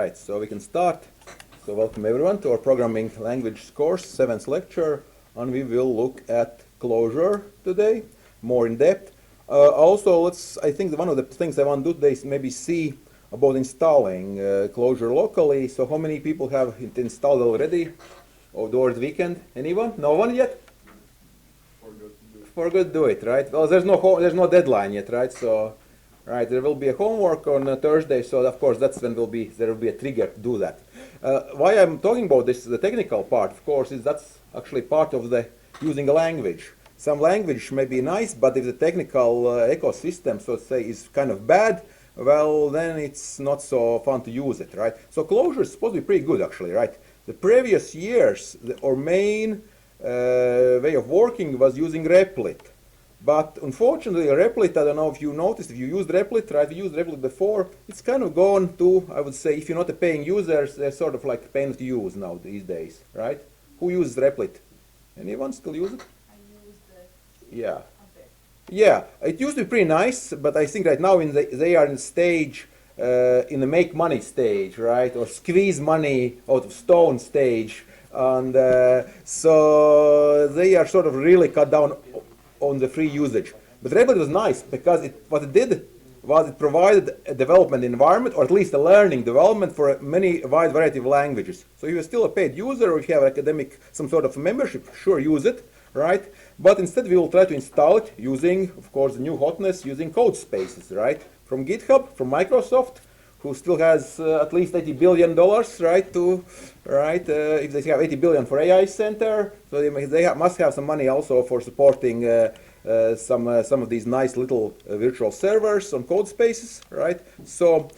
Right, so we can start. So welcome everyone to our programming language course, 7th lecture, and we will look at Clojure today, more in depth. Also, I think one of the things I want to do today is maybe see about installing Clojure locally. So how many people have it installed already over the weekend? Anyone? No one yet? Forgot to do it, right? Well, there's no deadline yet, right? So. Right, there will be a homework on Thursday, so of course that's when there will be a trigger to do that. Why I'm talking about this, the technical part, of course, is that's actually part of the using a language. Some language may be nice, but if the technical ecosystem, so to say, is kind of bad, well, then it's not so fun to use it, right? So Clojure is supposed to be pretty good, actually, right? The previous years, our main way of working was using Replit. But unfortunately, Replit, I don't know if you noticed, if you used Replit, right, we used Replit before, it's kind of gone to, I would say, if you're not a paying user, they're sort of like pain to use now these days, right? Who uses Replit? Anyone still use it? I used it. Yeah. A bit. Yeah, it used to be pretty nice, but I think right now they are in stage, in the make money stage, right? Or squeeze money out of stone stage. And so they are sort of really cut down on the free usage. But Replit was nice because what it did was it provided a development environment, or at least a learning development for a wide variety of languages. So if you're still a paid user, or if you have some sort of membership, sure, use it, right? But instead we will try to install it using, of course, the new hotness, using Codespaces, right? From GitHub, from Microsoft, who still has at least $80 billion, right? If they have 80 billion for AI Center, so they must have some money also for supporting some of these nice little virtual servers on Codespaces, right? So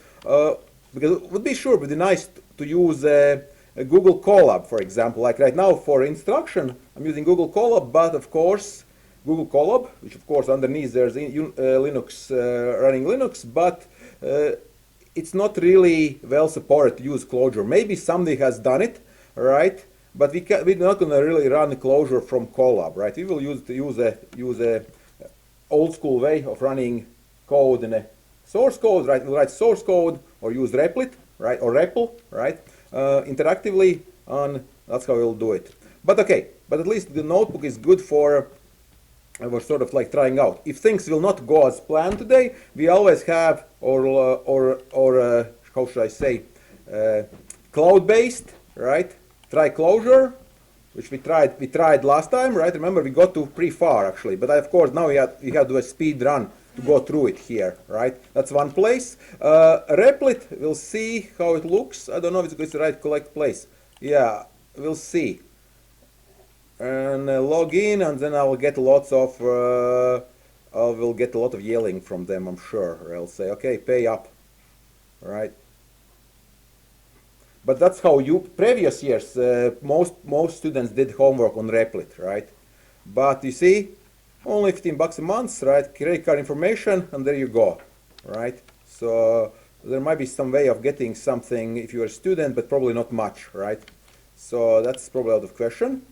because it would be nice to use a Google Colab, for example. Like right now for instruction, I'm using Google Colab, but of course Google Colab, which of course underneath there's Linux running Linux, but it's not really well supported to use Clojure. Maybe somebody has done it, right? But we're not going to really run Clojure from Colab, right? We will use a old school way of running code in a source code, right? We'll write source code or use Replit, right? Or REPL, right? Interactively, and that's how we'll do it. But okay, but at least the notebook is good for. We're sort of like trying out. If things will not go as planned today, we always have, how should I say, cloud-based, right? Try Clojure, which we tried last time, right? Remember, we got to pretty far actually, but of course now we have to do a speed run to go through it here, right? That's one place. Replit, we'll see how it looks. I don't know if it's the right correct place. Yeah, we'll see. And log in, and then I'll get lots of we'll get a lot of yelling from them, I'm sure. Or I'll say, okay, pay up, right? But that's how previous years most students did homework on Replit, right? But you see, only $15 a month, right? Credit card information, and there you go, right? So there might be some way of getting something if you're a student, but probably not much, right? So that's probably out of question.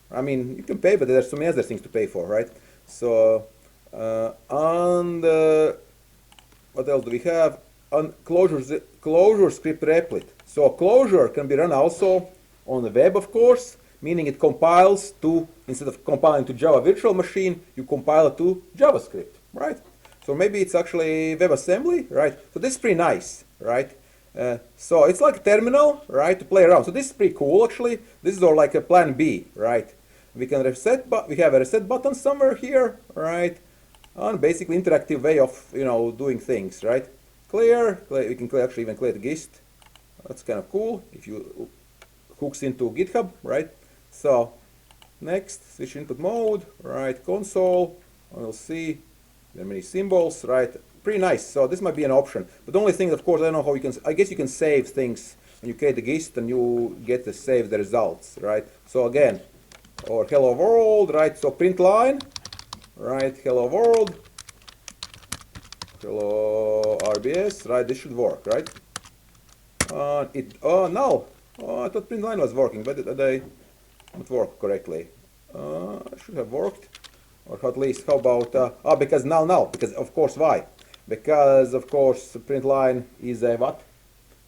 I mean, you can pay, but there's so many other things to pay for, right? So, and what else do we have? On Clojure script Replit. So Clojure can be run also on the web, of course, meaning it compiles to, instead of compiling to Java virtual machine, you compile it to JavaScript, right? So maybe it's actually WebAssembly, right? So this is pretty nice, right? So it's like a terminal, right, to play around. So this is pretty cool, actually. This is our like a plan B, right? We can reset, but we have a reset button somewhere here, right? And basically interactive way of doing things, right? Clear. We can actually even clear the gist. That's kind of cool if you hooks into GitHub, right? So next, switch input mode, right? Console. And we'll see there are many symbols, right? Pretty nice. So this might be an option. But the only thing, of course, I don't know how you can. I guess you can save things when you create the gist, and you get to save the results, right? So again, or hello world, right? So print line, right? Hello world, hello RBS, right? This should work, right? No. Oh, I thought print line was working, but it not work correctly. It should have worked, or at least how about? Because null, because of course why? Because of course print line is a what?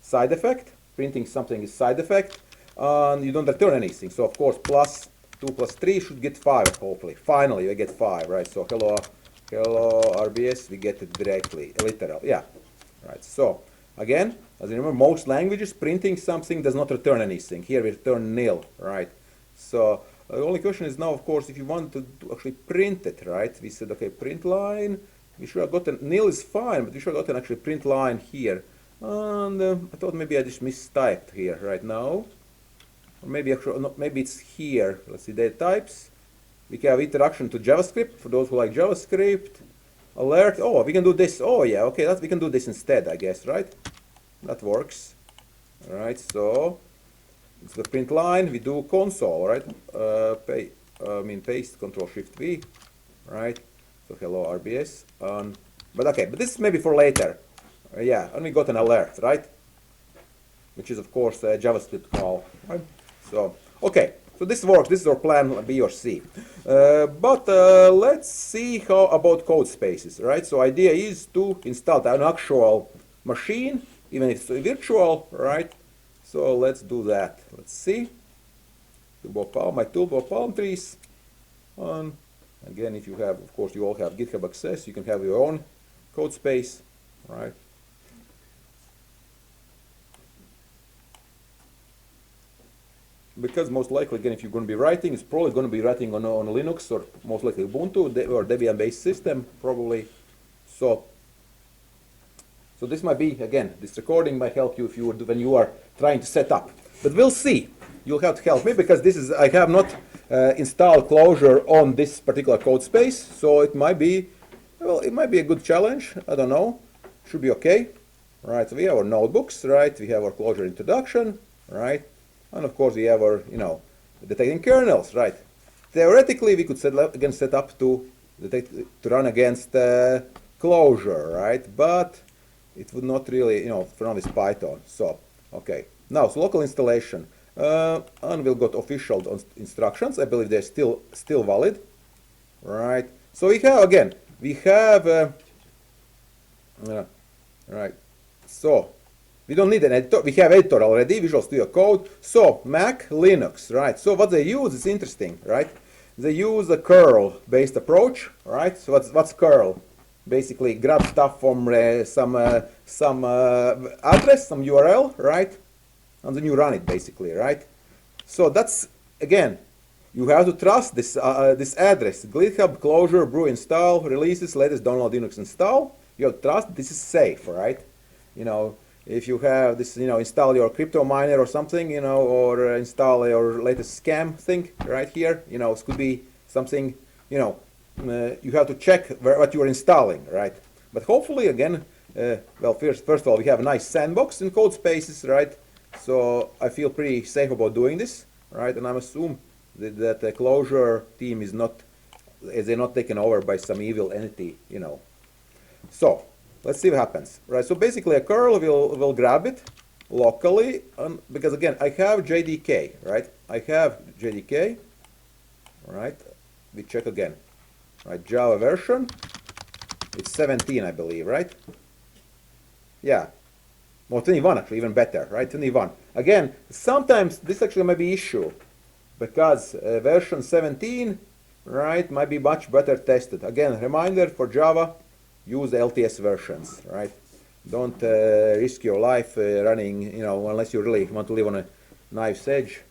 Side effect, printing something is side effect, and you don't return anything. So of course, plus 2 plus 3 should get 5, hopefully. Finally, we get 5, right? So hello RBS, we get it directly, literal, yeah. Right, so again, as you remember, most languages, printing something does not return anything. Here we return nil, right? So the only question is now, of course, if you want to actually print it, right? We said, okay, print line. We should have gotten, nil is fine, but we should have gotten actually print line here. And I thought maybe I just mistyped here right now. Or maybe actually, no, maybe it's here. Let's see, data types. We can have interaction to JavaScript for those who like JavaScript. Alert. Oh, we can do this. Oh, yeah. Okay, we can do this instead, I guess, right? That works. All right. So it's the print line. We do console, right? Paste Control Shift V, right? So hello RBS. But okay. But this is maybe for later. Yeah. And we got an alert, right? Which is of course a JavaScript call, right? So okay. So this works, this is our plan B or C. But let's see how about Codespaces, right? So idea is to install an actual machine, even if it's virtual, right? So let's do that. Let's see. My toolbar palm trees. And again, if you have, of course, you all have GitHub access, you can have your own Codespace, right? Because most likely, again, if you're going to be writing, it's probably going to be writing on Linux or most likely Ubuntu or Debian-based system, probably. So this might be, again, this recording might help you if you would, when you are trying to set up. But we'll see. You'll have to help me because this is, I have not installed Clojure on this particular code space, so it might be, well, it might be a good challenge. I don't know. Should be okay. Right. So we have our notebooks, right? We have our Clojure introduction, right? And of course we have our, detecting kernels, right? Theoretically, we could set up to run against Clojure, right? But it would not really, for now with Python. So, okay. Now, so local installation. And we'll got official instructions. I believe they're still valid, right? So we have, again, right. So we don't need an editor. We have editor already, Visual Studio Code. So Mac, Linux, right? So what they use is interesting, right? They use a curl-based approach, right? So what's curl? Basically, grab stuff from some address, some URL, right? And then you run it, basically, right? So that's, again, you have to trust this this address. GitHub, Clojure, brew install, releases, latest download Linux install. You have to trust this is safe, right? If you have this, install your crypto miner or something, or install your latest scam thing right here, it could be something, you have to check what you are installing, right? But hopefully, again, well, first of all, we have a nice sandbox in Codespaces, right? So I feel pretty safe about doing this, right? And I'm assuming that the Clojure team is not, they're not taken over by some evil entity, So let's see what happens, right? So basically, a curl will grab it locally, because again, I have JDK, right? I have JDK, right? We check again, right? Java version, it's 17, I believe, right? Yeah, well, 21 actually, even better, right? 21. Again, sometimes this actually might be issue, because version 17, right, might be much better tested. Again, reminder for Java. Use the LTS versions, right? Don't risk your life running, unless you really want to live on a knife's edge,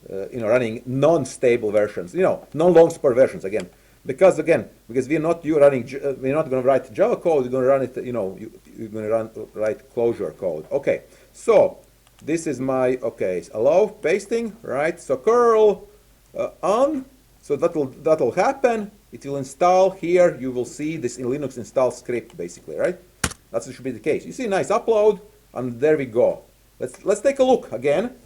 running non-stable versions, non-long support versions again. Because we're not going to write Java code, you're going to run it, you're going to write Clojure code. Okay, so this is my, allow pasting, right? So curl on, so that'll happen. It will install here. You will see this in Linux install script, basically, right? That should be the case. You see, nice upload, and there we go. Let's take a look again.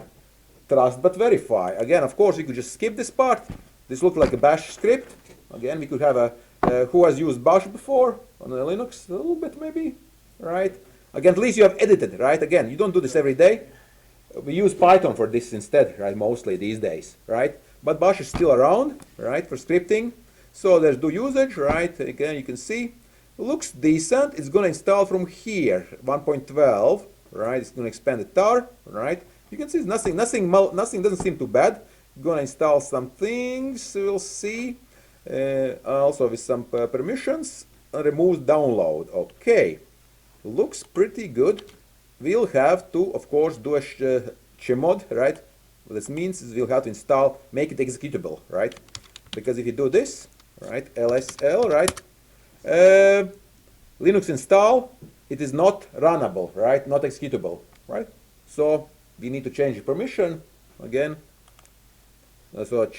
Trust but verify. Again, of course, you could just skip this part. This looks like a Bash script. Again, we could have a who has used Bash before on Linux, a little bit maybe, right? Again, at least you have edited, right? Again, you don't do this every day. We use Python for this instead, right? Mostly these days, right? But Bash is still around, right, for scripting. So there's do usage, right? Again, you can see, looks decent. It's going to install from here, 1.12, right? It's going to expand the tar, right? You can see nothing doesn't seem too bad. Gonna install some things, we'll see. Also with some permissions. Remove download. Okay, looks pretty good. We'll have to, of course, do a chmod, right? What this means is we'll have to install, make it executable, right? Because if you do this, right, lsl, right, Linux install, it is not runnable, right? Not executable, right? So we need to change the permission again. So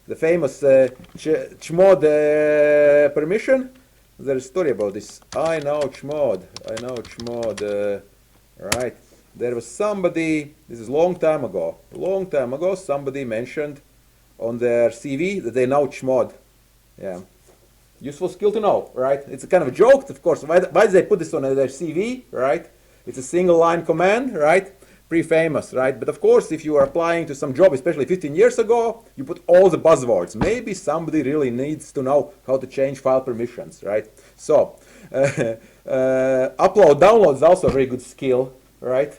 the famous chmod permission. There's a story about this. I know chmod. Right. There was somebody. This is long time ago. Somebody mentioned on their CV that they know chmod. Yeah. Useful skill to know, right? It's a kind of a joke, of course. Why did they put this on their CV, right? It's a single line command, right? Pretty famous, right? But of course, if you are applying to some job, especially 15 years ago, you put all the buzzwords. Maybe somebody really needs to know how to change file permissions, right? So, upload, download is also a very good skill, right?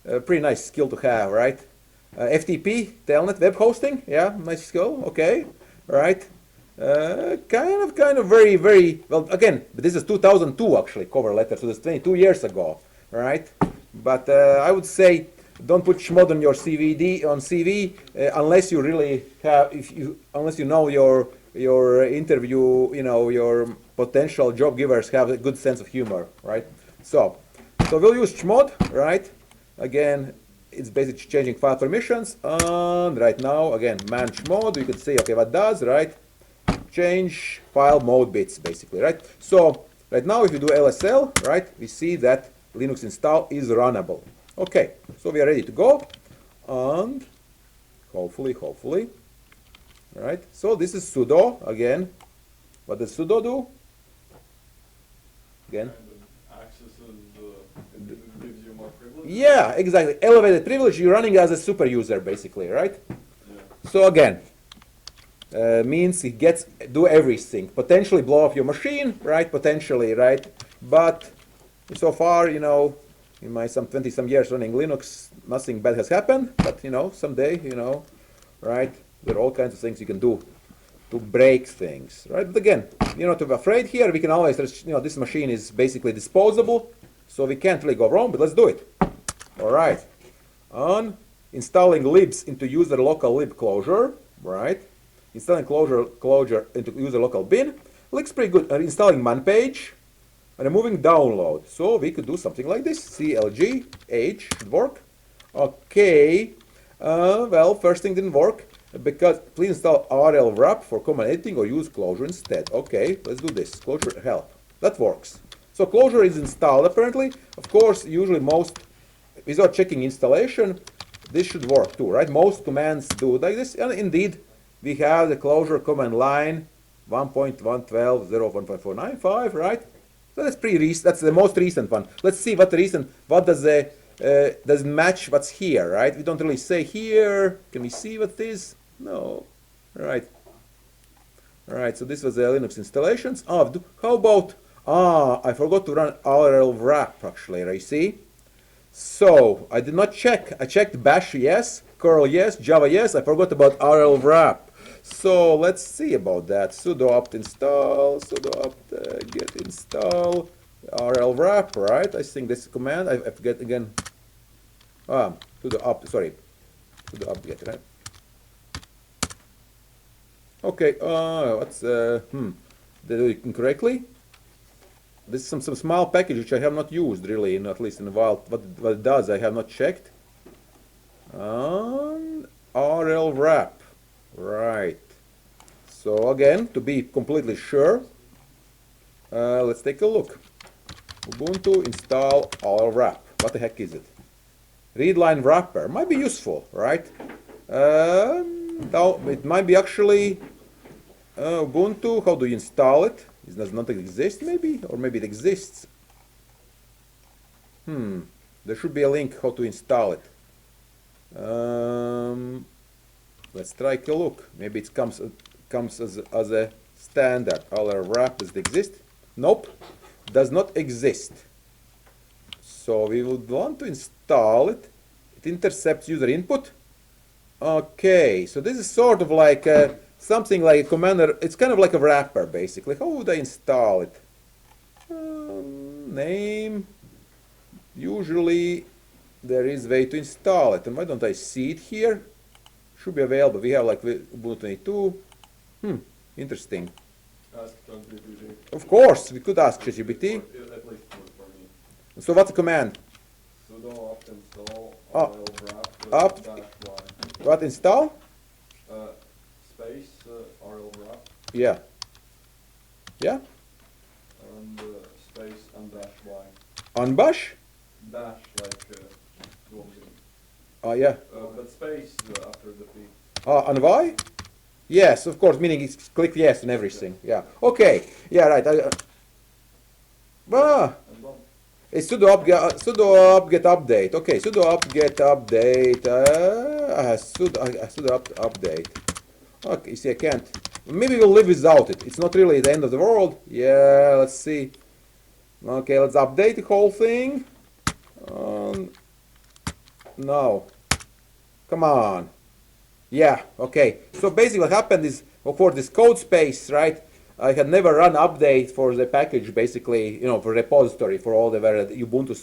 Pretty nice skill to have, right? FTP, telnet, web hosting, yeah, nice skill, okay, right? Kind of very, very, well, again, but this is 2002 actually, cover letter, so that's 22 years ago, right? But I would say don't put chmod on your CV unless you really have, unless you know your interview, your potential job givers have a good sense of humor, right? So we'll use chmod, right? Again, it's basically changing file permissions, and right now, again, man chmod, you can say, okay, what does, right? Change file mode bits, basically, right? So right now, if you do lsl, right, we see that Linux install is runnable. Okay, so we are ready to go, and hopefully, right? So this is sudo again. What does sudo do? Again. Gives you more privilege? Yeah, exactly. Elevated privilege. You're running as a super user, basically, right? Yeah. So again, means it gets do everything. Potentially blow up your machine, right? Potentially, right? But so far, in my 20-some years running Linux, nothing bad has happened. But someday, right? There are all kinds of things you can do to break things, right? But again, you're not to be afraid here. We can always, this machine is basically disposable, so we can't really go wrong. But let's do it. All right. On installing libs into user local lib Clojure, right? Installing Clojure into user local bin looks pretty good. Installing man page. Removing download. So we could do something like this. CLG H should work. Okay. Well, first thing didn't work because please install RL wrap for command editing or use Clojure instead. Okay, let's do this. Clojure help. That works. So Clojure is installed apparently. Of course, usually without checking installation, this should work too, right? Most commands do like this. And indeed, we have the Clojure command line 1.112.0.15495, right? So that's pretty recent. That's the most recent one. Let's see what does it match what's here, right? We don't really say here. Can we see what this? No. Right. Right. So this was the Linux installations. How about? I forgot to run RL wrap actually. Right? See. So I did not check. I checked bash yes, curl yes, java yes. I forgot about RL wrap. So let's see about that. Sudo apt install, sudo apt get install RL wrap, right? I think this command. I forget again. Sudo apt, sorry. Sudo apt get, right? Okay. What's did I do it incorrectly? This is some small package which I have not used really, at least in a while. What it does, I have not checked. RL wrap. Right. So again, to be completely sure, let's take a look. Ubuntu install RL wrap. What the heck is it? Readline wrapper might be useful, right? Now it might be actually Ubuntu. How do you install it? It does not exist, maybe, or maybe it exists. There should be a link how to install it. Let's try a look. Maybe it comes as a standard. RL wrap, does it exist? Nope, does not exist. So we would want to install it. It intercepts user input. Okay, so this is sort of like something like a commander. It's kind of like a wrapper, basically. How would I install it? Name. Usually there is way to install it, and why don't I see it here? Should be available. We have like Ubuntu 22. Interesting. Ask ChatGPT. Of course, we could ask ChatGPT. At least for me. So what's the command? Sudo apt install Oh, rlwrap apt. -y. What install? Space rlwrap Yeah. Yeah. and space and -y. On bash? Dash like closing. Oh yeah. But space after the P. On Y? Yes, of course. Meaning it's click yes on everything. Yeah. Okay. Yeah. Right. And done. It's sudo apt-get update. Okay. Sudo apt-get update. Sudo apt-update. Okay. See, I can't. Maybe we'll live without it. It's not really the end of the world. Yeah. Let's see. Okay. Let's update the whole thing. No. Come on. Yeah, okay. So basically what happened is, for this code space, right, I had never run update for the package, basically, for repository, for all where the Ubuntu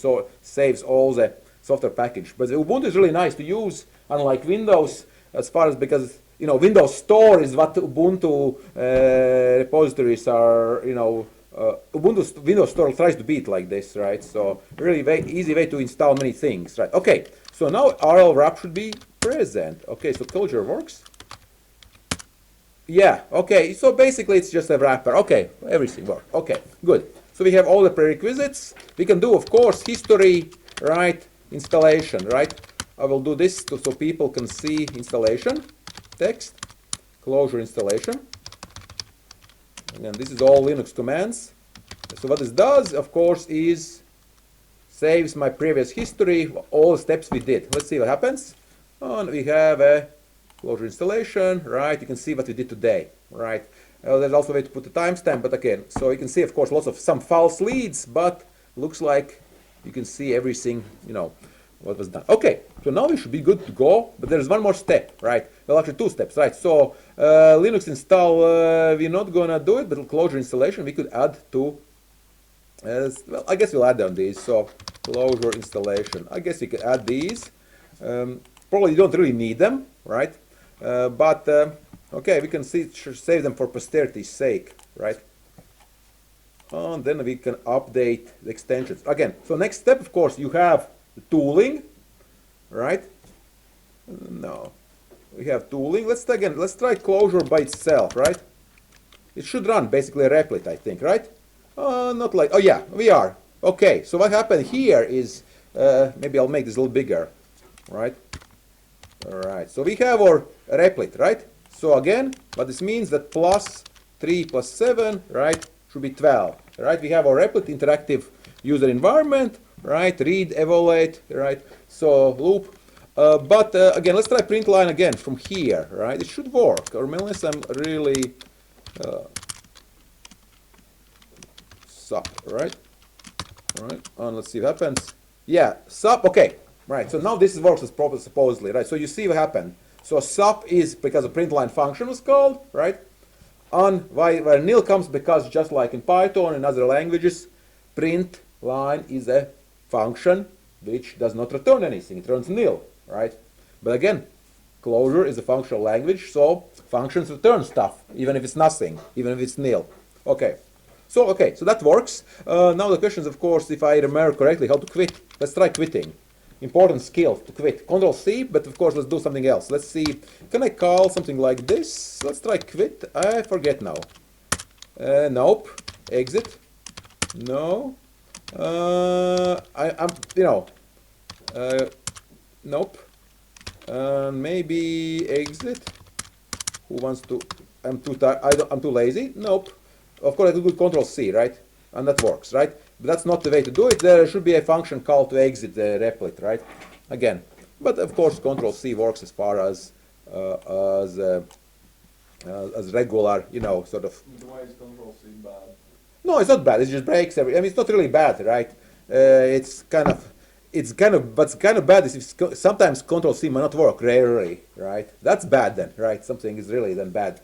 saves all the software package. But the Ubuntu is really nice to use, unlike Windows, as far as, because, Windows Store is what Ubuntu repositories are, Windows Store tries to beat like this, right? So really easy way to install many things, right? Okay, so now rlwrap should be present. Okay, so Clojure works. Yeah, okay, so basically it's just a wrapper. Okay, everything works. Okay, good. So we have all the prerequisites. We can do, of course, history, right? Installation, right? I will do this so people can see installation, text, Clojure installation. And this is all Linux commands. So what this does, of course, is saves my previous history, all the steps we did. Let's see what happens. And we have a Clojure installation, right? You can see what we did today, right? There's also a way to put a timestamp, but again, so you can see, of course, lots of some false leads, but looks like you can see everything, what was done. Okay, so now we should be good to go, but there's one more step, right? Well, actually two steps, right? So Linux install, we're not gonna do it, but Clojure installation we could add to, well, I guess we'll add on these. So Clojure installation, I guess we could add these. Probably you don't really need them, right? But okay, we can save them for posterity's sake, right? And then we can update the extensions. Again, so next step, of course, you have the tooling, right? No, we have tooling. Let's try Clojure by itself, right? It should run basically a replit, I think, right? Not like, oh yeah, we are. Okay, so what happened here is, maybe I'll make this a little bigger, right? All right, so we have our replit, right? So again, what this means that plus 3 plus 7, right, should be 12, right? We have our replit interactive user environment, right? Read, evaluate, right? So loop. But again, let's try print line again from here, right? It should work, or unless I'm really sup, right? All right, and let's see what happens. Yeah, sup, okay. Right, so now this works as proper supposedly, right? So you see what happened. So sup is because a print line function was called, right? And where nil comes because just like in Python and other languages, print line is a function which does not return anything. It returns nil, right? But again, Clojure is a functional language, so functions return stuff, even if it's nothing, even if it's nil. Okay, so that works. Now the question is, of course, if I remember correctly, how to quit. Let's try quitting. Important skill to quit. Control C, but of course let's do something else. Let's see, can I call something like this? Let's try quit. I forget now. Nope. Exit. No. Nope. Maybe exit. Who wants to? I'm too lazy. Nope. Of course I could do Control C, right? And that works, right? But that's not the way to do it. There should be a function called to exit the replit, right? Again, but of course Control C works as far as regular, sort of. Why is Control C bad? No, it's not bad. It just breaks every. I mean, it's not really bad, right? It's kind of. it's kind of, what's kind of bad is if sometimes Control C might not work, rarely, right? That's bad then, right? Something is really then bad,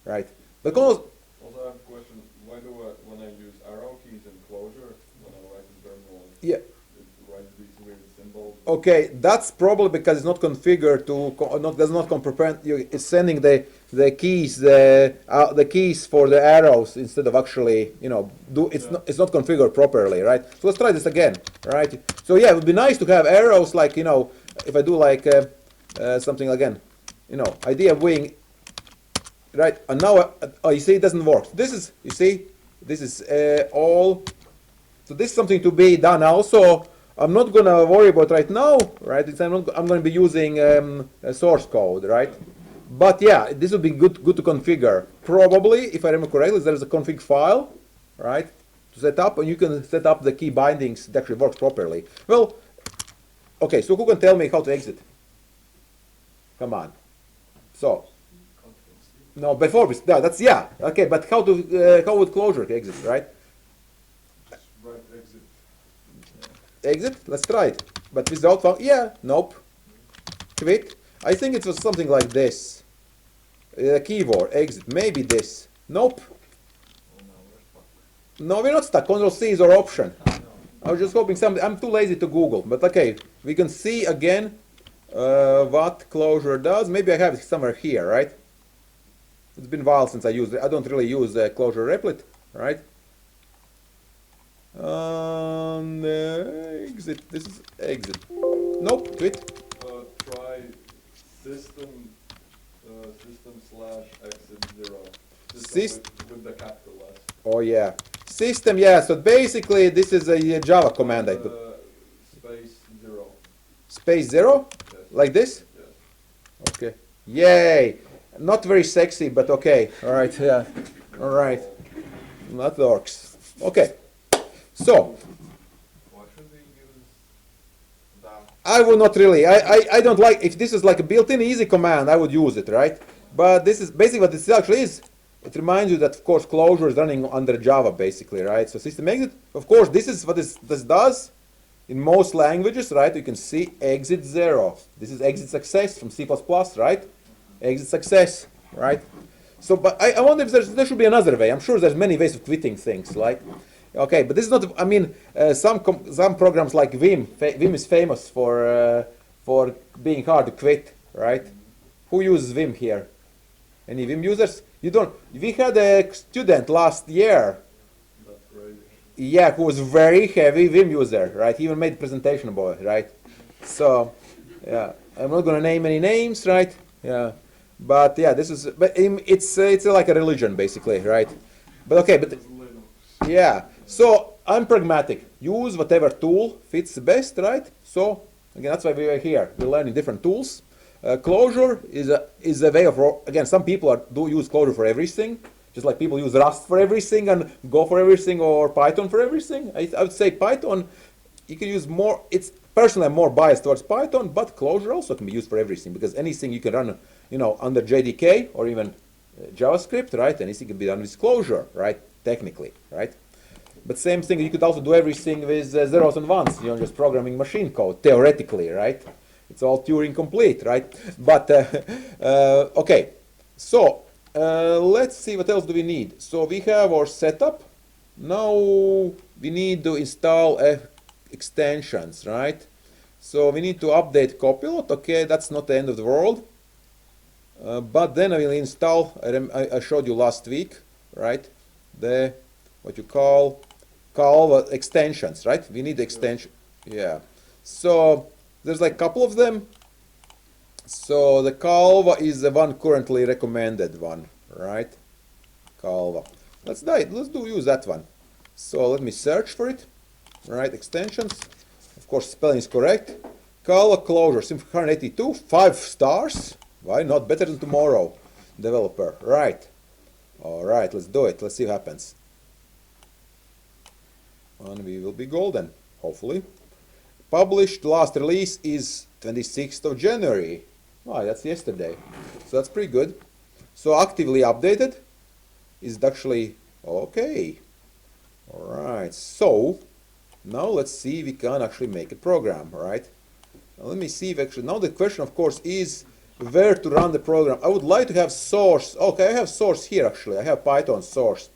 right? But Control, Also, I have a question. Why do I, when I use arrow keys in Clojure, when I write in terminal, yeah, it writes these weird symbols? okay, that's probably because it's not configured to, does not comprehend, it's sending the keys, the keys for the arrows instead of actually, you know, it's not configured properly, right? So let's try this again, right? So yeah, it would be nice to have arrows like, you know, if I do like something again, you know, idea of being, right? And now, oh, you see, it doesn't work. This is, you see, this is all. So this is something to be done also. I'm not going to worry about right now, right? I'm going to be using source code, right? But yeah, this would be good to configure. Probably, if I remember correctly, there is a config file, right, to set up, and you can set up the key bindings that actually works properly. Well, okay, so who can tell me how to exit? Come on. So, no, before we, no, that's, yeah, okay, but how would Clojure exit, right? Right, exit. Exit, let's try it. But without, yeah, nope. Quit. I think it was something like this. Keyboard, exit, maybe this. Nope. No, we're not stuck. Control C is our option. I was just hoping something. I'm too lazy to Google, but okay. We can see again what Clojure does. Maybe I have it somewhere here, right? It's been a while since I used it. I don't really use Clojure Replit, right? Exit. This is exit. Nope. Quit. Try system /exit 0. With the capital S. Oh yeah. System. Yeah. So basically, this is a Java command I put. Space 0. Space 0, Yes. like this. Yes. Okay. Yay. Not very sexy, but okay. All right. Yeah. All right. That works. Okay. So. Why should we use that? I would not really. I don't like, if this is like a built-in easy command, I would use it, right? But this is basically what this actually is. It reminds you that, of course, Clojure is running under Java, basically, right? So system exit, of course, this is what this does in most languages, right? You can see exit 0. This is exit success from C++, right? Exit success, right? So, but I wonder if there should be another way. I'm sure there's many ways of quitting things, like. Okay, but this is not. I mean, some programs like Vim. Vim is famous for being hard to quit, right? Who uses Vim here? Any Vim users? You don't. We had a student last year. That's crazy. Yeah, who was very heavy Vim user, right? He even made a presentation about it, right? So, yeah, I'm not gonna name any names, right? Yeah, but yeah, this is. But it's like a religion, basically, right? But okay, but yeah. So I'm pragmatic. Use whatever tool fits the best, right? So again, that's why we are here. We're learning different tools. Clojure is a way of, again, some people do use Clojure for everything, just like people use Rust for everything and Go for everything or Python for everything. I would say Python, you can use more. It's personally I'm more biased towards Python, but Clojure also can be used for everything because anything you can run, you know, under JDK or even JavaScript, right? Anything can be done with Clojure, right? Technically, right? But same thing, you could also do everything with zeros and ones, you know, just programming machine code, theoretically, right? It's all Turing complete, right? But, okay, so let's see what else do we need. So we have our setup. Now we need to install extensions, right? So we need to update Copilot. Okay, that's not the end of the world. But then I will install, I showed you last week, right? The, what you call extensions, right? We need the extension. Yeah. So there's like a couple of them. So the Calva is the one currently recommended one, right? Calva. Let's use that one. So let me search for it. Right, extensions. Of course, spelling is correct. Calva Clojure, Symfony 182, 5 stars. Why not? Better than tomorrow. Developer. Right. All right, let's do it. Let's see what happens. And we will be golden, hopefully. Published, last release is 26th of January. Oh, that's yesterday. So that's pretty good. So actively updated is actually okay. All right. So Now let's see if we can actually make a program, right? Now let me see if actually, now the question of course is where to run the program. I would like to have source. Okay, I have source here actually. I have Python source.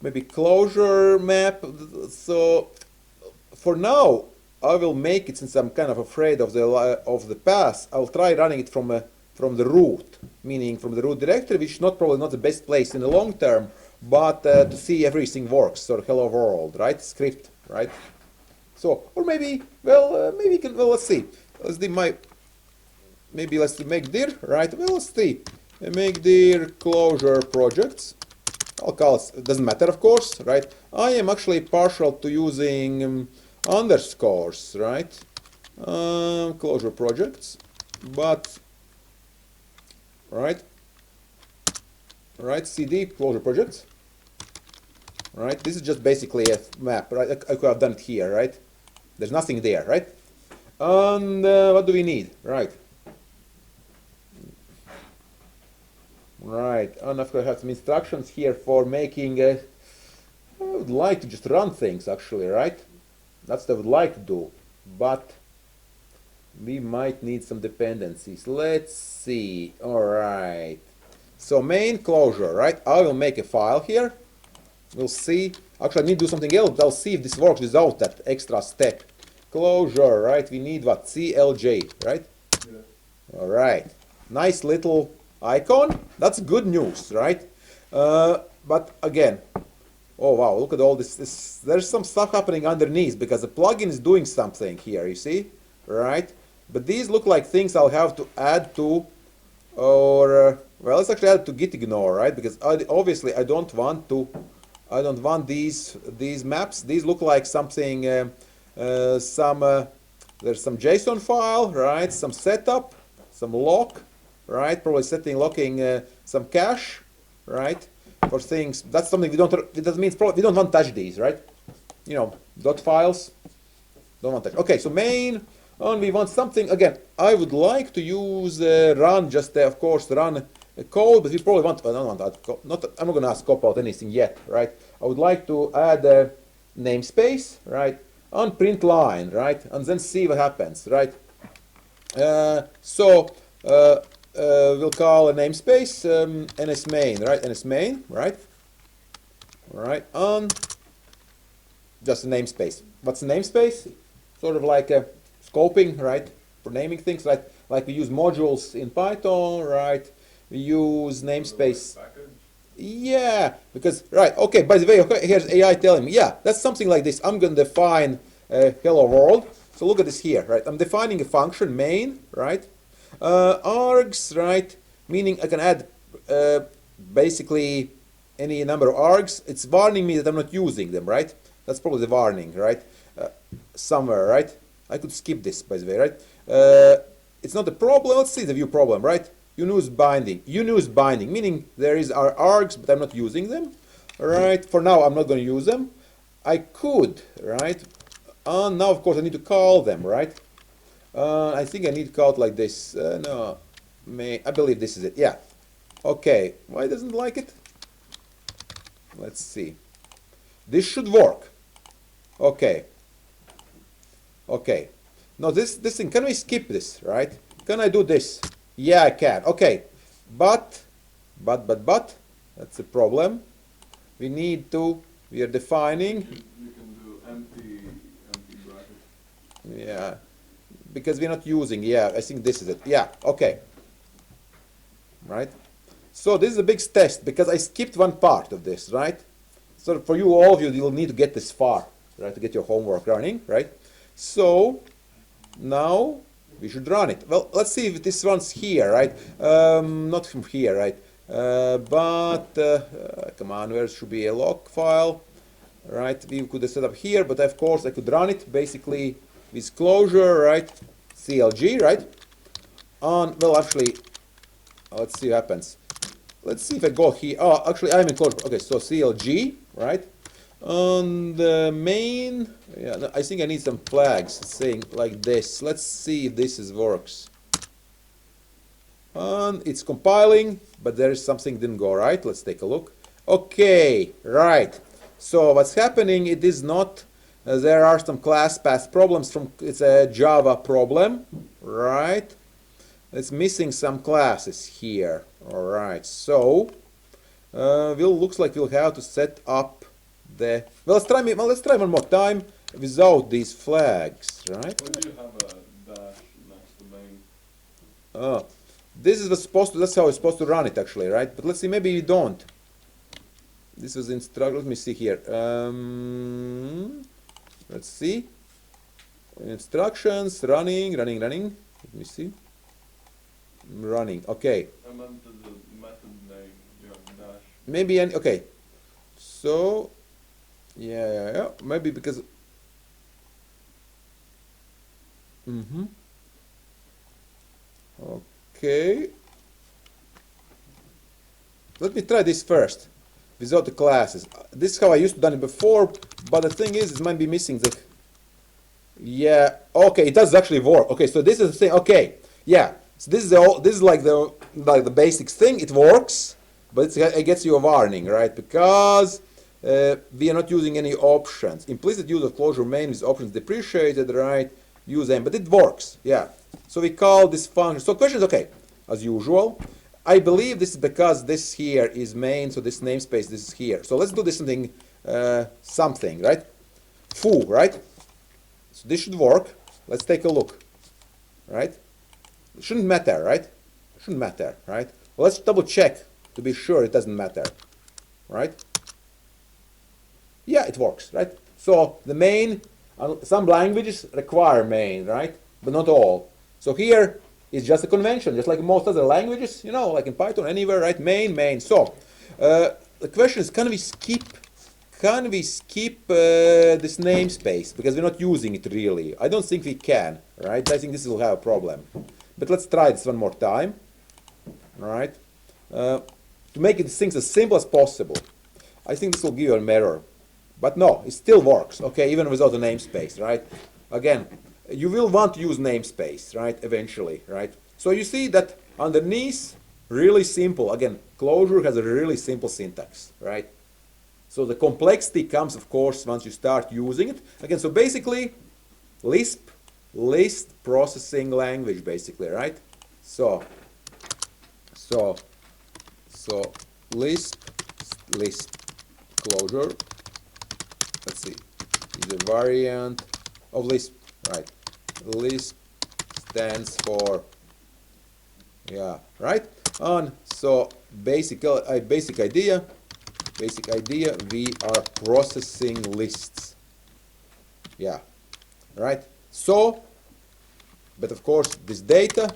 Maybe Clojure map. So for now, I will make it, since I'm kind of afraid of the path, I'll try running it from the root, meaning from the root directory, which is probably not the best place in the long term, but to see everything works. So hello world, right? Script, right? So, or maybe, well, maybe we can, well, let's see. Let's do maybe let's make dir, right? Well, let's see. Make dir Clojure projects. I'll call it doesn't matter, of course, right? I am actually partial to using underscores, right? Clojure projects, but right, cd Clojure projects, right? This is just basically a map, right? I could have done it here, right? There's nothing there, right? And what do we need, right? Right, and of course I have some instructions here for making I would like to just run things actually, right? That's what I would like to do, but we might need some dependencies. Let's see. All right. So main Clojure, right? I will make a file here. We'll see. Actually, I need to do something else. I'll see if this works without that extra step. Clojure, right? We need what? CLJ, right? Yeah. All right. Nice little icon. That's good news, right? But again, oh wow, look at all this. There's some stuff happening underneath because the plugin is doing something here, you see? Right? But these look like things I'll have to add to, or well, let's actually add to git ignore, right? Because obviously I don't want these maps. These look like something. There's some JSON file, right? Some setup, some lock, right? Probably locking some cache, right? For things. That's something we don't. That means probably we don't want to touch these, right? You know, dot files. Don't want to touch. Okay, so main. And we want something, again, I would like to use run, just of course run a code, but we probably want, I don't want that, I'm not going to ask cop out anything yet, right? I would like to add a namespace, right? And print line, right? And then see what happens, right? So we'll call a namespace nsmain, right? nsmain, right? All right, and just a namespace. What's a namespace? Sort of like a scoping, right, for naming things, right? Like we use modules in Python, right? We use namespace. Yeah, because, right, okay, by the way, okay, here's AI telling me, yeah, that's something like this. I'm going to define hello world. So look at this here, right? I'm defining a function, main, right? Args, right? Meaning I can add basically any number of args. It's warning me that I'm not using them, right? That's probably the warning, right? Somewhere, right? I could skip this, by the way, right? It's not a problem. Let's see the view problem, right? Unuse binding, meaning there is our args, but I'm not using them, right? For now, I'm not going to use them. I could, right? And now, of course, I need to call them, right? I think I need to call it like this. No, I believe this is it. Yeah. Okay. Why doesn't it like it? Let's see. This should work. Okay. Okay. Now this thing, can we skip this, right? Can I do this? Yeah, I can. Okay. But, that's a problem. We are defining. You can do empty bracket. Yeah. Because we're not using, yeah, I think this is it. Yeah, okay. Right? So this is a big test because I skipped one part of this, right? So for you, all of you, you'll need to get this far, right, to get your homework running, right? So now we should run it. Well, let's see if this runs here, right? Not from here, right? Come on, where should be a log file, right? We could set up here, but of course I could run it basically with Clojure, right? CLG, right? And well, actually, let's see what happens. Let's see if I go here. Oh, actually, I'm in Clojure. Okay, so CLG, right? And the main, yeah, no, I think I need some flags saying like this. Let's see if this works. And it's compiling, but there is something didn't go right. Let's take a look. Okay, right. So what's happening? It is not There are some class path problems from, it's a Java problem, right? It's missing some classes here. All right, so looks like we'll have to set up the. Well, let's try one more time without these flags, right? Why do you have a dash next to main? Oh, this is supposed to. That's how it's supposed to run it, actually, right? But let's see. Maybe you don't. This was instruct. Let me see here. Let's see. Instructions. Running. Let me see. Running. Okay. I meant the method name. You have dash. Maybe any. Okay. So. Yeah. Maybe because. Okay. Let me try this first without the classes. This is how I used to done it before, but the thing is, it might be missing the. Yeah. Okay, it does actually work. Okay, so this is the thing. Okay. Yeah. So this is like the basic thing. It works, but it gets you a warning, right? Because we are not using any options. Implicit use of Clojure main with options depreciated, right? Use them, but it works. Yeah. So we call this function. So question is okay, as usual. I believe this is because this here is main, so this namespace this is here. So let's do this something, right? Foo, right? So this should work. Let's take a look, right? It shouldn't matter, right? Shouldn't matter, right? Well, let's double check to be sure it doesn't matter, right? Yeah, it works, right? So the main, some languages require main, right? But not all. So here is just a convention, just like most other languages, like in Python, anywhere, right? Main. So the question is, can we skip this namespace because we're not using it really? I don't think we can, right? I think this will have a problem. But let's try this one more time, all right? To make things as simple as possible. I think this will give you an error. But no, it still works, okay, even without a namespace, right? Again, you will want to use namespace, right, eventually, right? So you see that underneath, really simple. Again, Clojure has a really simple syntax, right? So the complexity comes, of course, once you start using it. Again, so basically, Lisp, list processing language, basically, right? So Lisp Clojure. Let's see, is a variant of Lisp, right? Lisp stands for, yeah, right? And so basic idea, we are processing lists. Yeah, right? So, but of course, this data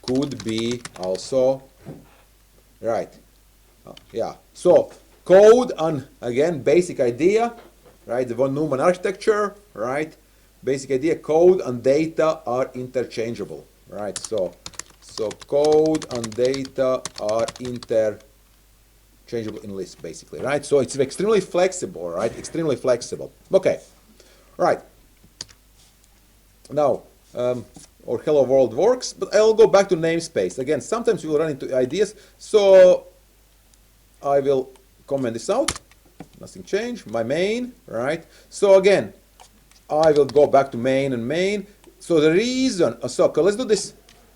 could be also, right? Yeah, so code and again, basic idea, right? The von Neumann architecture, right? Basic idea, code and data are interchangeable, right? So code and data are interchangeable in Lisp, basically, right? So it's extremely flexible, right? Extremely flexible. Okay, right. Now, or hello world works, but I'll go back to namespace. Again, sometimes you will run into ideas, so I will comment this out. Nothing changed. My main, right? So again, I will go back to main and main. So the reason, so let's do this.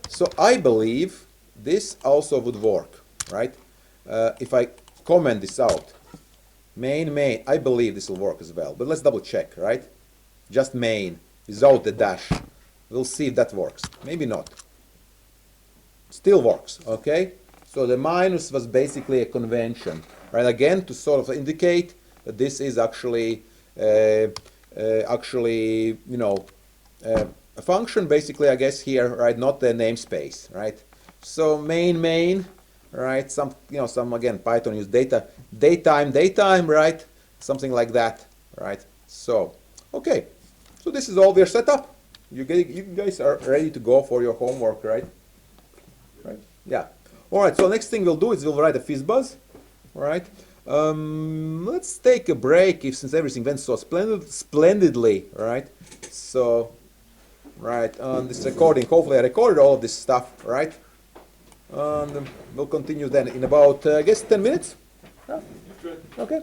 So I believe this also would work, right? If I comment this out, main, I believe this will work as well. But let's double check, right? Just main, without the dash. We'll see if that works. Maybe not. Still works, okay? So the minus was basically a convention, right? Again, to sort of indicate that this is actually, a function, basically, I guess here, right? Not the namespace, right? So main, right? Some again, Python use datetime, right? Something like that, right? So, okay. So this is all we're set up. You guys are ready to go for your homework, right? Right? Yeah. All right. So next thing we'll do is we'll write a fizzbuzz. All right. Let's take a break since everything went so splendidly, right? So, right on this recording. Hopefully, I recorded all of this stuff, right? And we'll continue then in about, I guess, 10 minutes. Yeah. Okay.